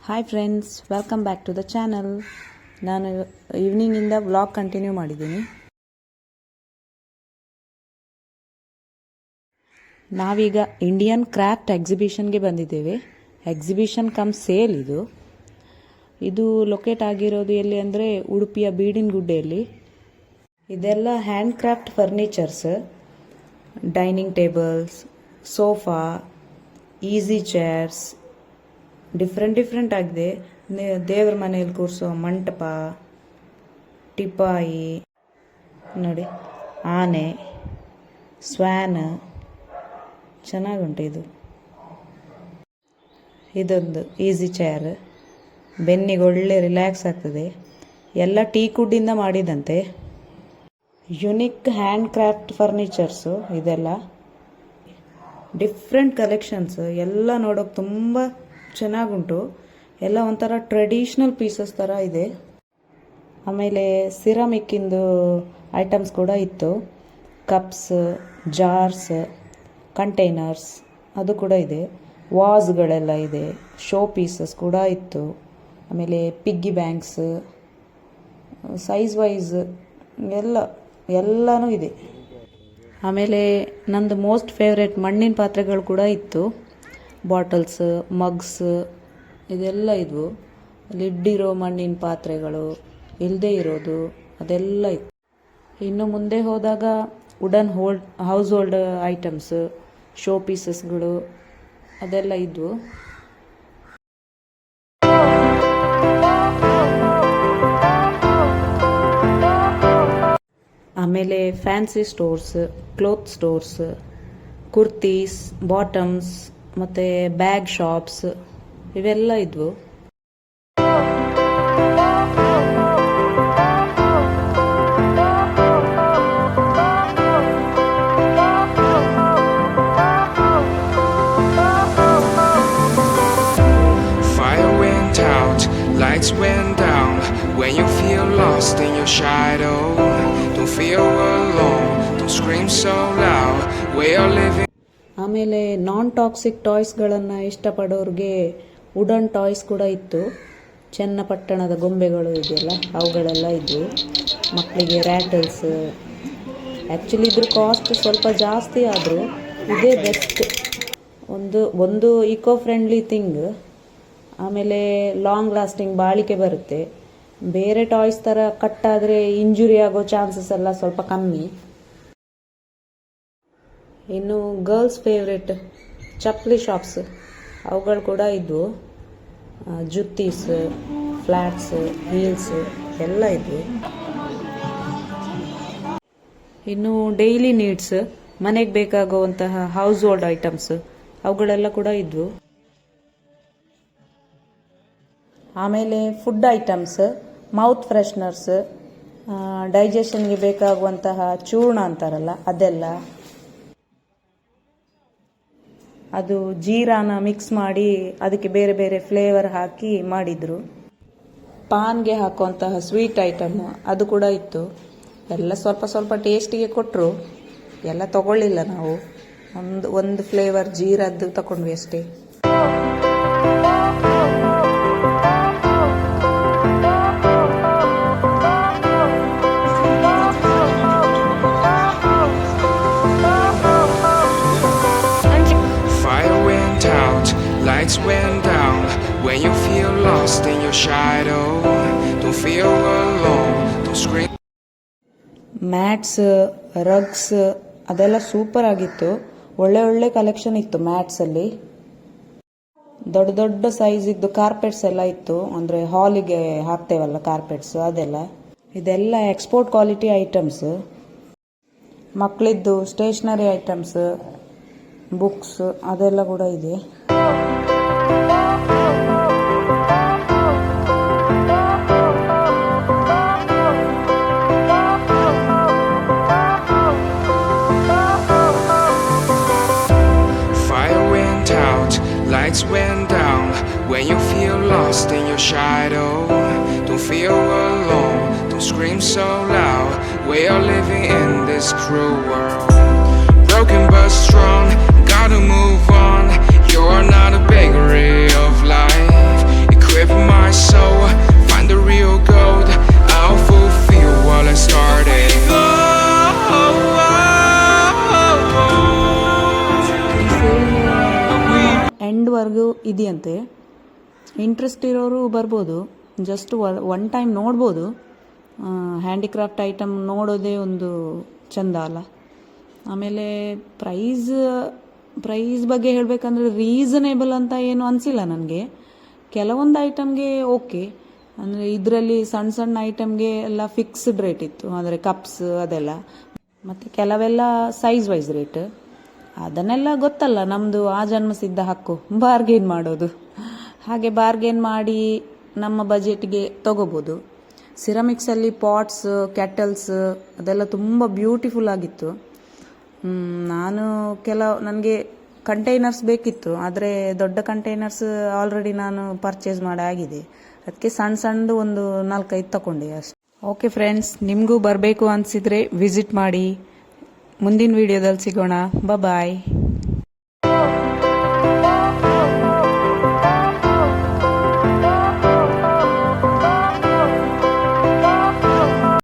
Hi friends, welcome back to the channel. ನಾನು ಈವ್ನಿಂಗಿಂದ vlog continue ಮಾಡಿದ್ದೀನಿ. ನಾವೀಗ ಇಂಡಿಯನ್ ಕ್ರಾಫ್ಟ್ ಎಕ್ಸಿಬಿಷನ್ಗೆ ಬಂದಿದ್ದೇವೆ. ಎಕ್ಸಿಬಿಷನ್ ಕಮ್ ಸೇಲ್ ಇದು ಲೊಕೇಟ್ ಆಗಿರೋದು ಎಲ್ಲಿ ಅಂದರೆ ಉಡುಪಿಯ ಬೀಡಿನಗುಡ್ಡೆಯಲ್ಲಿ. ಇದೆಲ್ಲ hand craft furnitures, dining tables, sofa, easy chairs, different ಆಗಿದೆ. ದೇವ್ರ ಮನೆಯಲ್ಲಿ ಕೂರಿಸೋ ಮಂಟಪ, ಟಿಪಾಯಿ ನೋಡಿ, ಆನೆ, ಸ್ವ್ಯಾನ್, ಚೆನ್ನಾಗುಂಟು. ಇದೊಂದು ಈಸಿ ಚೇರ್, ಬೆನ್ನಿಗೆ ಒಳ್ಳೆ ರಿಲ್ಯಾಕ್ಸ್ ಆಗ್ತದೆ. ಎಲ್ಲ ಟೀಕುಡ್ಡಿಂದ ಮಾಡಿದಂತೆ. ಯುನಿಕ್ ಹ್ಯಾಂಡ್ ಕ್ರಾಫ್ಟ್ ಫರ್ನಿಚರ್ಸು ಇದೆಲ್ಲ. ಡಿಫ್ರೆಂಟ್ ಕಲೆಕ್ಷನ್ಸ್ ಎಲ್ಲ ನೋಡೋಕೆ ತುಂಬ ಚೆನ್ನಾಗುಂಟು. ಎಲ್ಲ ಒಂಥರ ಟ್ರೆಡಿಷ್ನಲ್ ಪೀಸಸ್ ಥರ ಇದೆ. ಆಮೇಲೆ ಸಿರಾಮಿಕ್ಕಿಂದು ಐಟಮ್ಸ್ ಕೂಡ ಇತ್ತು. ಕಪ್ಸ್, ಜಾರ್ಸ್, ಕಂಟೈನರ್ಸ್ ಅದು ಕೂಡ ಇದೆ. ವಾಸ್ಗಳೆಲ್ಲ ಇದೆ. ಶೋ ಪೀಸಸ್ ಕೂಡ ಇತ್ತು. ಆಮೇಲೆ ಪಿಗ್ಗಿ ಬ್ಯಾಂಕ್ಸ್, ಸೈಜ್ ವೈಸ್ ಎಲ್ಲನೂ ಇದೆ. ಆಮೇಲೆ ನಂದು ಮೋಸ್ಟ್ ಫೇವ್ರೆಟ್ ಮಣ್ಣಿನ ಪಾತ್ರೆಗಳು ಕೂಡ ಇತ್ತು. ಬಾಟಲ್ಸ್, ಮಗ್ಸ್ ಇದೆಲ್ಲ ಇದ್ವು. ಲಿಡ್ಡಿರೋ ಮಣ್ಣಿನ ಪಾತ್ರೆಗಳು, ಇಲ್ಲದೆ ಇರೋದು ಅದೆಲ್ಲ ಇತ್ತು. ಇನ್ನು ಮುಂದೆ ಹೋದಾಗ wooden household items, show ಪೀಸಸ್ಗಳು ಅದೆಲ್ಲ ಇದ್ವು. ಆಮೇಲೆ fancy stores, cloth stores, kurtis, bottoms ಮತ್ತು ಬ್ಯಾಗ್ ಶಾಪ್ಸ್ ಇವೆಲ್ಲ ಇದ್ವು. Fire went out, lights went down. When you feel lost in your shadow, don't feel alone, don't scream so loud. We are living. ಆಮೇಲೆ non toxic ಟಾಯ್ಸ್ಗಳನ್ನು ಇಷ್ಟಪಡೋರಿಗೆ wooden toys ಕೂಡ ಇತ್ತು. ಚನ್ನಪಟ್ಟಣದ ಗೊಂಬೆಗಳು ಇದೆಯಲ್ಲ, ಅವುಗಳೆಲ್ಲ ಇದ್ವು. ಮಕ್ಕಳಿಗೆ ರ್ಯಾಟಲ್ಸ್. ಆ್ಯಕ್ಚುಲಿ ಇದ್ರ ಕಾಸ್ಟ್ ಸ್ವಲ್ಪ ಜಾಸ್ತಿ ಆದರೂ ಇದೇ ಬೆಸ್ಟ್. ಒಂದು ಇಕೋ ಫ್ರೆಂಡ್ಲಿ ಥಿಂಗ್. ಆಮೇಲೆ ಲಾಂಗ್ ಲಾಸ್ಟಿಂಗ್ ಬಾಳಿಕೆ ಬರುತ್ತೆ. ಬೇರೆ ಟಾಯ್ಸ್ ಥರ ಕಟ್ಟಾದರೆ ಇಂಜುರಿ ಆಗೋ ಚಾನ್ಸಸ್ ಎಲ್ಲ ಸ್ವಲ್ಪ ಕಮ್ಮಿ. ಇನ್ನು ಗರ್ಲ್ಸ್ ಫೇವ್ರೆಟ್ ಚಪ್ಪಲಿ ಶಾಪ್ಸ್ ಅವುಗಳು ಕೂಡ ಇದ್ವು. ಜುತ್ತೀಸ್, ಫ್ಲ್ಯಾಟ್ಸ್, ಹೀಲ್ಸ್ ಎಲ್ಲ ಇದ್ವು. ಇನ್ನು ಡೈಲಿ ನೀಡ್ಸ್, ಮನೆಗೆ ಬೇಕಾಗುವಂತಹ ಹೌಸ್ ಹೋಲ್ಡ್ ಐಟಮ್ಸ್ ಅವುಗಳೆಲ್ಲ ಕೂಡ ಇದ್ವು. ಆಮೇಲೆ ಫುಡ್ ಐಟಮ್ಸ್, ಮೌತ್ ಫ್ರೆಶ್ನರ್ಸ್, ಡೈಜೆಷನ್ಗೆ ಬೇಕಾಗುವಂತಹ ಚೂರ್ಣ ಅಂತಾರಲ್ಲ ಅದೆಲ್ಲ. ಅದು ಜೀರಾನ ಮಿಕ್ಸ್ ಮಾಡಿ ಅದಕ್ಕೆ ಬೇರೆ ಬೇರೆ ಫ್ಲೇವರ್ ಹಾಕಿ ಮಾಡಿದರು. ಪಾನ್ಗೆ ಹಾಕುವಂತಹ ಸ್ವೀಟ್ ಐಟಮ್ ಅದು ಕೂಡ ಇತ್ತು. ಎಲ್ಲ ಸ್ವಲ್ಪ ಟೇಸ್ಟಿಗೆ ಕೊಟ್ಟರು. ಎಲ್ಲ ತಗೊಳ್ಳಿಲ್ಲ ನಾವು. ಒಂದು ಫ್ಲೇವರ್ ಜೀರದ್ದು ತಗೊಂಡ್ವಿ ಅಷ್ಟೇ. Lights went down. When you feel lost in your shadow, don't feel alone, don't scream. Mats, rugs ಅದೆಲ್ಲ ಸೂಪರ್ ಆಗಿತ್ತು. ಒಳ್ಳೆ ಕಲೆಕ್ಷನ್ ಇತ್ತು ಮ್ಯಾಟ್ಸಲ್ಲಿ. ದೊಡ್ಡ ಸೈಜ್ ಇದ್ದು ಕಾರ್ಪೆಟ್ಸ್ ಎಲ್ಲ ಇತ್ತು. ಅಂದರೆ ಹಾಲಿಗೆ ಹಾಕ್ತೇವಲ್ಲ ಕಾರ್ಪೆಟ್ಸ್ ಅದೆಲ್ಲ. ಇದೆಲ್ಲ ಎಕ್ಸ್ಪೋರ್ಟ್ ಕ್ವಾಲಿಟಿ ಐಟಮ್ಸ್. ಮಕ್ಕಳಿದ್ದು ಸ್ಟೇಷನರಿ ಐಟಮ್ಸ್, ಬುಕ್ಸ್ ಅದೆಲ್ಲ ಕೂಡ ಇದೆ. Lights went down. When you feel lost in your shadow, don't feel alone, don't scream so loud. We are living in this cruel world. Broken but strong, gotta move on. You're not a bakery of life. ಚೆನ್ನಾಗಿರುತ್ತೆ. Interest ಇರೋರು ಬರ್ಬೋದು, just one time ನೋಡ್ಬೋದು. Handicraft item ನೋಡೋದೇ ಒಂದು ಚಂದ ಅಲ್ಲ. ಆಮೇಲೆ price ಬಗ್ಗೆ ಹೇಳಬೇಕಂದ್ರೆ ರೀಸನೇಬಲ್ ಅಂತ ಏನು ಅನಿಸಿಲ್ಲ ನನಗೆ. ಕೆಲವೊಂದು ಐಟಮ್ಗೆ ಓಕೆ, ಅಂದರೆ ಇದರಲ್ಲಿ ಸಣ್ಣ ಸಣ್ಣ ಐಟಮ್ಗೆ ಎಲ್ಲ ಫಿಕ್ಸ್ಡ್ ರೇಟ್ ಇತ್ತು, ಅಂದರೆ ಕಪ್ಸ್ ಅದೆಲ್ಲ. ಮತ್ತು ಕೆಲವೆಲ್ಲ ಸೈಜ್ ವೈಸ್ ರೇಟ್. ಅದನ್ನೆಲ್ಲ ಗೊತ್ತಲ್ಲ, ನಮ್ಮದು ಆ ಜನ್ಮಸಿದ್ಧ ಹಕ್ಕು ಬಾರ್ಗೇನ್ ಮಾಡೋದು. ಹಾಗೆ ಬಾರ್ಗೇನ್ ಮಾಡಿ ನಮ್ಮ ಬಜೆಟ್ಗೆ ತಗೋಬೋದು. ಸಿರಮಿಕ್ಸಲ್ಲಿ ಪಾಟ್ಸ್, ಕ್ಯಾಟಲ್ಸ್ ಅದೆಲ್ಲ ತುಂಬ ಬ್ಯೂಟಿಫುಲ್ ಆಗಿತ್ತು. ನನಗೆ ಕಂಟೈನರ್ಸ್ ಬೇಕಿತ್ತು, ಆದರೆ ದೊಡ್ಡ ಕಂಟೈನರ್ಸ್ ಆಲ್ರೆಡಿ ನಾನು ಪರ್ಚೇಸ್ ಆಗಿದೆ. ಅದಕ್ಕೆ ಸಣ್ಣದು ಒಂದು 4-5 ತಗೊಂಡೆ ಅಷ್ಟೆ. ಓಕೆ ಫ್ರೆಂಡ್ಸ್, ನಿಮಗೂ ಬರಬೇಕು ಅನಿಸಿದರೆ ವಿಸಿಟ್ ಮಾಡಿ. ಮುಂದಿನ ವಿಡಿಯೋದಲ್ಲಿ ಸಿಗೋಣ. ಬಾಯ್.